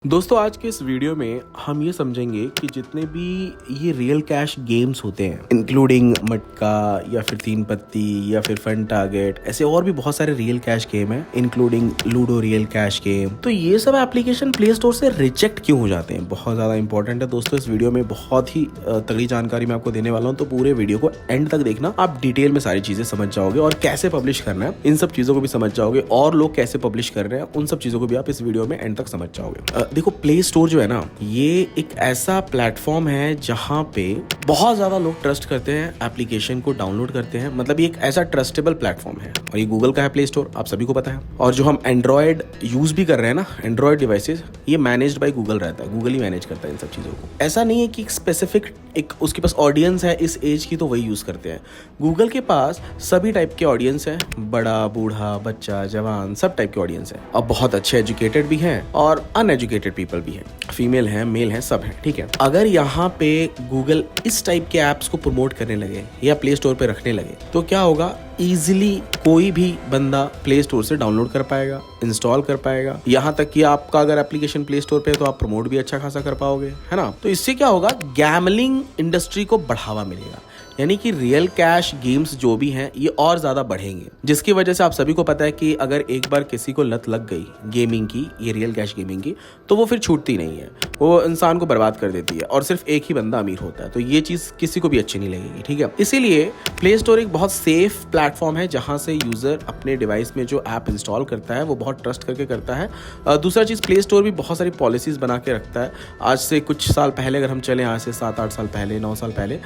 दोस्तों आज के इस वीडियो में हम ये समझेंगे कि जितने भी ये रियल कैश गेम्स होते हैं इंक्लूडिंग मटका या फिर तीन पत्ती या फिर फन टारगेट, ऐसे और भी बहुत सारे रियल कैश गेम हैं including ludo real cash game. तो ये सब एप्लीकेशन प्ले स्टोर से रिजेक्ट क्यों हो जाते हैं, बहुत ज़्यादा इंपॉर्टेंट है दोस्तों। इस वीडियो में बहुत ही तगड़ी जानकारी मैं आपको देने वाला हूँ, तो पूरे वीडियो को एंड तक देखना, आप डिटेल में सारी चीज़ें समझ जाओगे और कैसे पब्लिश करना है इन सब चीज़ों को भी समझ जाओगे और लोग कैसे पब्लिश कर रहे हैं उन सब चीज़ों को भी आप इस वीडियो में एंड तक समझ जाओगे। देखो प्ले स्टोर जो है ना, ये एक ऐसा प्लेटफॉर्म है जहां पे बहुत ज्यादा लोग ट्रस्ट करते हैं, एप्लीकेशन को डाउनलोड करते हैं। मतलब ये एक ऐसा ट्रस्टेबल प्लेटफॉर्म है और ये गूगल का है प्ले स्टोर, आप सभी को पता है। और जो हम एंड्रॉयड यूज भी कर रहे हैं ना, एंड्रॉयड डिवाइसेस, ये मैनेज्ड बाय गूगल रहता है, गूगल ही मैनेज करता है इन सब चीजों को। ऐसा नहीं है कि स्पेसिफिक एक उसके पास ऑडियंस है इस एज की तो वही यूज करते हैं। गूगल के पास सभी टाइप के ऑडियंस है, बड़ा बूढ़ा बच्चा जवान सब टाइप के ऑडियंस है। अब बहुत अच्छे एजुकेटेड भी हैं और अनएजुकेटेड पीपल भी हैं, फीमेल है मेल है सब है, ठीक है। अगर यहाँ पे गूगल इस टाइप के ऐप्स को प्रमोट करने लगे या प्ले स्टोर पे रखने लगे तो क्या होगा, इजीली कोई भी बंदा प्ले स्टोर से डाउनलोड कर पाएगा, इंस्टॉल कर पाएगा। यहाँ तक कि आपका अगर एप्लीकेशन प्ले स्टोर पे है तो आप प्रमोट भी अच्छा खासा कर पाओगे, है ना। तो इससे क्या होगा, गैमलिंग इंडस्ट्री को बढ़ावा मिलेगा, यानी कि रियल कैश गेम्स जो भी हैं ये और ज्यादा बढ़ेंगे, जिसकी वजह से आप सभी को पता है कि अगर एक बार किसी को लत लग गई गेमिंग की, ये रियल कैश गेमिंग की, तो वो फिर छूटती नहीं है, वो इंसान को बर्बाद कर देती है और सिर्फ एक ही बंदा अमीर होता है। तो ये चीज किसी को भी अच्छी नहीं लगेगी, ठीक है। इसीलिए प्ले स्टोर एक बहुत सेफ प्लेटफॉर्म है जहां से यूजर अपने डिवाइस में जो ऐप इंस्टॉल करता है वो बहुत ट्रस्ट करके करता है। दूसरा चीज, प्ले स्टोर भी बहुत सारी पॉलिसीज बना के रखता है। आज से कुछ साल पहले अगर हम चले, आज से 7-8 साल पहले, 9 साल पहले,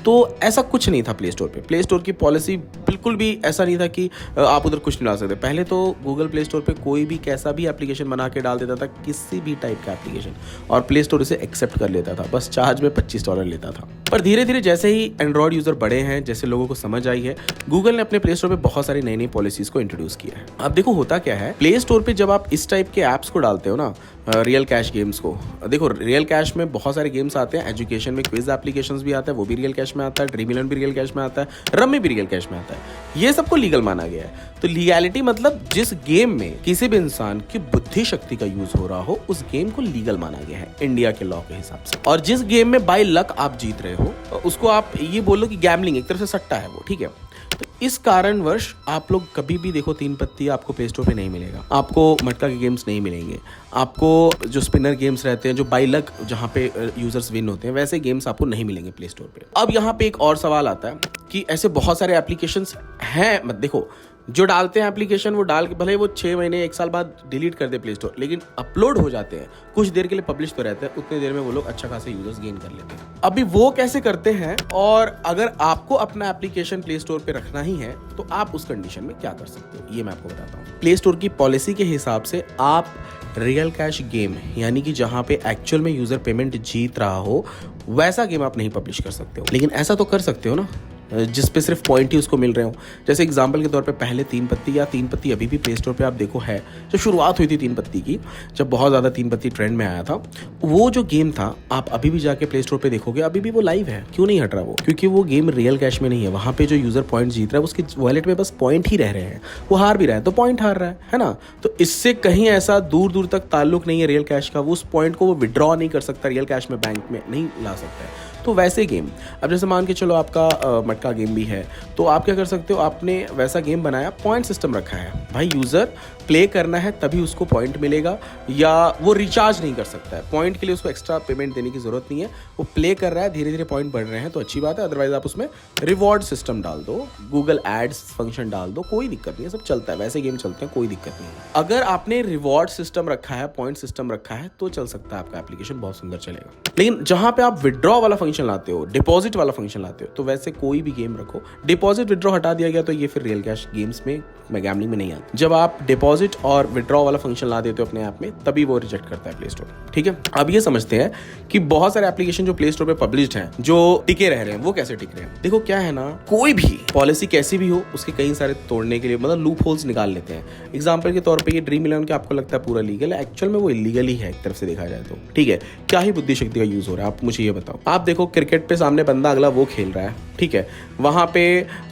तो ऐसा कुछ नहीं था प्ले स्टोर पे। प्ले स्टोर की पॉलिसी बिल्कुल भी ऐसा नहीं था कि आप उधर कुछ नहीं डाल सकते। पहले तो गूगल प्ले स्टोर पे कोई भी कैसा भी एप्लीकेशन बना के डाल देता था, किसी भी टाइप का एप्लीकेशन, और प्ले स्टोर इसे एक्सेप्ट कर लेता था, बस चार्ज में $25 लेता था। पर धीरे धीरे जैसे ही एंड्रॉयड यूजर बड़े हैं, जैसे लोगों को समझ आई है, गूगल ने अपने प्ले स्टोर पे बहुत सारी नई नई पॉलिसीज को इंट्रोड्यूस किया है। अब देखो होता क्या है, प्ले स्टोर पे जब आप इस टाइप के ऐप्स को डालते हो ना, रियल कैश गेम्स को, देखो रियल कैश में बहुत सारे गेम्स आते हैं, एजुकेशन में क्विज एप्लीकेशंस भी आता है, वो भी रियल कैश में आता है, ड्रीम इलेवन भी रियल कैश में आता है, रम्मी भी रियल कैश में आता है। ये सबको लीगल माना गया है। तो लीगैलिटी मतलब जिस गेम में किसी भी इंसान की बुद्धि शक्ति का यूज हो रहा हो, उस गेम को लीगल माना गया है इंडिया के लॉ के हिसाब से। और जिस गेम में बाय लक आप जीत रहे हो, उसको आप ये बोलो कि गैम्बलिंग, एक तरह से सट्टा है वो, ठीक है। तो इस कारणवश आप लोग कभी भी देखो, तीन पत्ती आपको प्ले स्टोर पे नहीं मिलेगा, आपको मटका के गेम्स नहीं मिलेंगे, आपको जो स्पिनर गेम्स रहते हैं जो बाय लक जहाँ पे यूजर्स विन होते हैं, वैसे गेम्स आपको नहीं मिलेंगे प्ले स्टोर पे। अब यहाँ पे एक और सवाल आता है कि ऐसे बहुत सारे एप्लीकेशंस हैं, मत देखो, जो डालते हैं एप्लीकेशन वो डाल के भले वो 6 महीने 1 साल बाद डिलीट कर दे प्ले स्टोर, लेकिन अपलोड हो जाते हैं, कुछ देर के लिए पब्लिश तो रहते हैं, उतने देर में वो लोग अच्छा खासा यूजर्स गेन कर लेते हैं। अभी वो कैसे करते हैं, और अगर आपको अपना एप्लीकेशन प्ले स्टोर पे रखना ही है तो आप उस कंडीशन में क्या कर सकते हो, ये मैं आपको बताता हूँ। प्ले स्टोर की पॉलिसी के हिसाब से आप रियल कैश गेम, यानी कि जहां पे एक्चुअल में यूजर पेमेंट जीत रहा हो, वैसा गेम आप नहीं पब्लिश कर सकते हो। लेकिन ऐसा तो कर सकते हो ना जिस पे सिर्फ पॉइंट ही उसको मिल रहे हो। जैसे एग्जांपल के तौर पे पहले तीन पत्ती, या तीन पत्ती अभी भी प्ले स्टोर पे आप देखो है, जब शुरुआत हुई थी तीन पत्ती की, जब बहुत ज़्यादा तीन पत्ती ट्रेंड में आया था, वो जो गेम था आप अभी भी जाके प्ले स्टोर पे देखोगे, अभी भी वो लाइव है। क्यों नहीं हट रहा वो? क्योंकि वो गेम रियल कैश में नहीं है। वहाँ पे जो यूजर पॉइंट जीत रहा है उसकी वॉलेट में बस पॉइंट ही रह रहे हैं, वो हार भी रहा है तो पॉइंट हार रहा है ना। तो इससे कहीं ऐसा दूर दूर तक ताल्लुक नहीं है रियल कैश का, वो उस पॉइंट को वो विड्रॉ नहीं कर सकता, रियल कैश में बैंक में नहीं ला सकता है। तो वैसे गेम, अब जैसे मान के चलो आपका मटका गेम भी है, तो आप क्या कर सकते हो, आपने वैसा गेम बनाया, पॉइंट सिस्टम रखा है, भाई यूजर प्ले करना है तभी उसको पॉइंट मिलेगा, या वो रिचार्ज नहीं कर सकता है, पॉइंट के लिए उसको एक्स्ट्रा पेमेंट देने की जरूरत नहीं है, वो प्ले कर रहा है, धीरे धीरे पॉइंट बढ़ रहे हैं तो अच्छी बात है। अदरवाइज आप उसमें रिवॉर्ड सिस्टम डाल दो, गूगल एड्स फंक्शन डाल दो, कोई दिक्कत नहीं है, सब चलता है, वैसे गेम चलते हैं, कोई दिक्कत नहीं है। अगर आपने रिवॉर्ड सिस्टम रखा है, पॉइंट सिस्टम रखा है, तो चल सकता है, आपका एप्लीकेशन बहुत सुंदर चलेगा। लेकिन जहां पे आप विड्रॉ वाला फंक्शन लाते हो, डिपॉजिट वाला फंक्शन लाते हो, तो वैसे कोई भी गेम रखो, डिपॉजिट विड्रॉ हटा दिया गया तो ये फिर रियल कैश गेम्स में गैम्बलिंग में नहीं आता। जब आप डिपॉजिट और विड्रॉ वाला फंक्शन ला देते हो अपने ऐप में, तभी वो रिजेक्ट करता है प्ले स्टोर, ठीक है। अब ये समझते हैं कि बहुत सारे एप्लीकेशन जो प्ले स्टोर पे पब्लिश्ड हैं, जो टिके रह रहे हैं, वो कैसे टिक रहे हैं। देखो क्या है ना, कोई भी पॉलिसी कैसी भी हो, उसके कई सारे तोड़ने के लिए मतलब लूप होल्स निकाल लेते हैं। एग्जाम्पल के तौर पर ये ड्रीम इलेवन के आपको लगता है पूरा लीगल है, एक्चुअल में वो इलीगल ही है एक तरफ से देखा जाए तो, ठीक है। क्या ही बुद्धि शक्ति का यूज हो रहा है, आप मुझे ये बताओ। आप देखो क्रिकेट पे सामने बंदा अगला वो खेल रहा है, ठीक है, वहाँ पे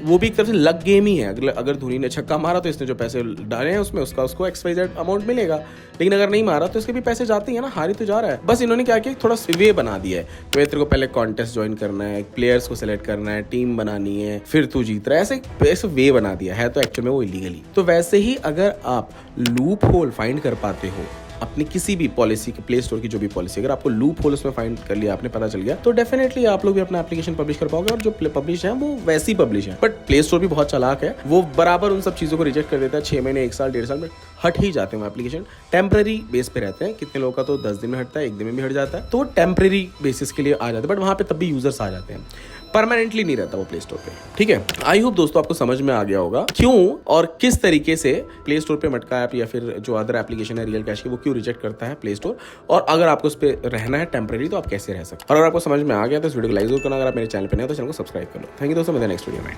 वो भी एक तरफ से लक गेम ही है। अगर धोनी ने छक्का मारा तो इसने जो पैसे डाले हैं उसमें उसको XYZ अमाउंट मिलेगा, लेकिन अगर नहीं मारा तो इसके भी पैसे जाते हैं ना, हारी तो जा रहा है। बस इन्होंने क्या किया, थोड़ा वे बना दिया है कि तेरे को पहले कॉन्टेस्ट ज्वाइन करना है, प्लेयर्स को सिलेक्ट करना है, टीम बनानी है, फिर तू जीत रहा है, ऐसे वे बना दिया है। तो एक्चुअल में वो इलीगली। तो वैसे ही अगर आप लूप होल फाइंड कर पाते हो अपनी किसी भी पॉलिसी के, प्ले स्टोर की जो भी पॉलिसी, अगर आपको लूप होल उसमें फाइंड कर लिया, आपने पता चल गया, तो डेफिनेटली आप लोग भी अपना एप्लीकेशन पब्लिश कर पाओगे। और जो पब्लिश है वो वैसी पब्लिश है। बट प्ले स्टोर भी बहुत चालाक है, वो बराबर उन सब चीज़ों को रिजेक्ट कर देता है। 6 महीने, 1 साल, 1.5 साल में हट ही जाते हैं वो एप्लीकेशन। टेम्पररी बेस पे रहते हैं, कितने लोगों का तो 10 दिन में हटता है, 1 दिन में भी हट जाता है, तो टेम्पररी बेसिस के लिए आ जाते हैं। बट वहाँ पे तब भी यूजर्स आ जाते हैं, परमानेंटली नहीं रहता वो प्ले स्टोर पे। ठीक है, आई होप दोस्तों आपको समझ में आ गया होगा क्यों और किस तरीके से प्ले स्टोर पे मटका ऐप या फिर जो अदर एप्लीकेशन है रियल कैश की, वो क्यों रिजेक्ट करता है प्ले स्टोर, और अगर आपको उस पर रहना है टेम्पररी तो आप कैसे रह सकते हैं। और अगर आपको समझ में आ गया तो इस वीडियो को लाइक जरूर करना। अगर आप मेरे चैनल पे नहीं हो तो चैनल को सब्सक्राइब कर लो। थैंक यू दोस्तों, मिलते हैं नेक्स्ट वीडियो में।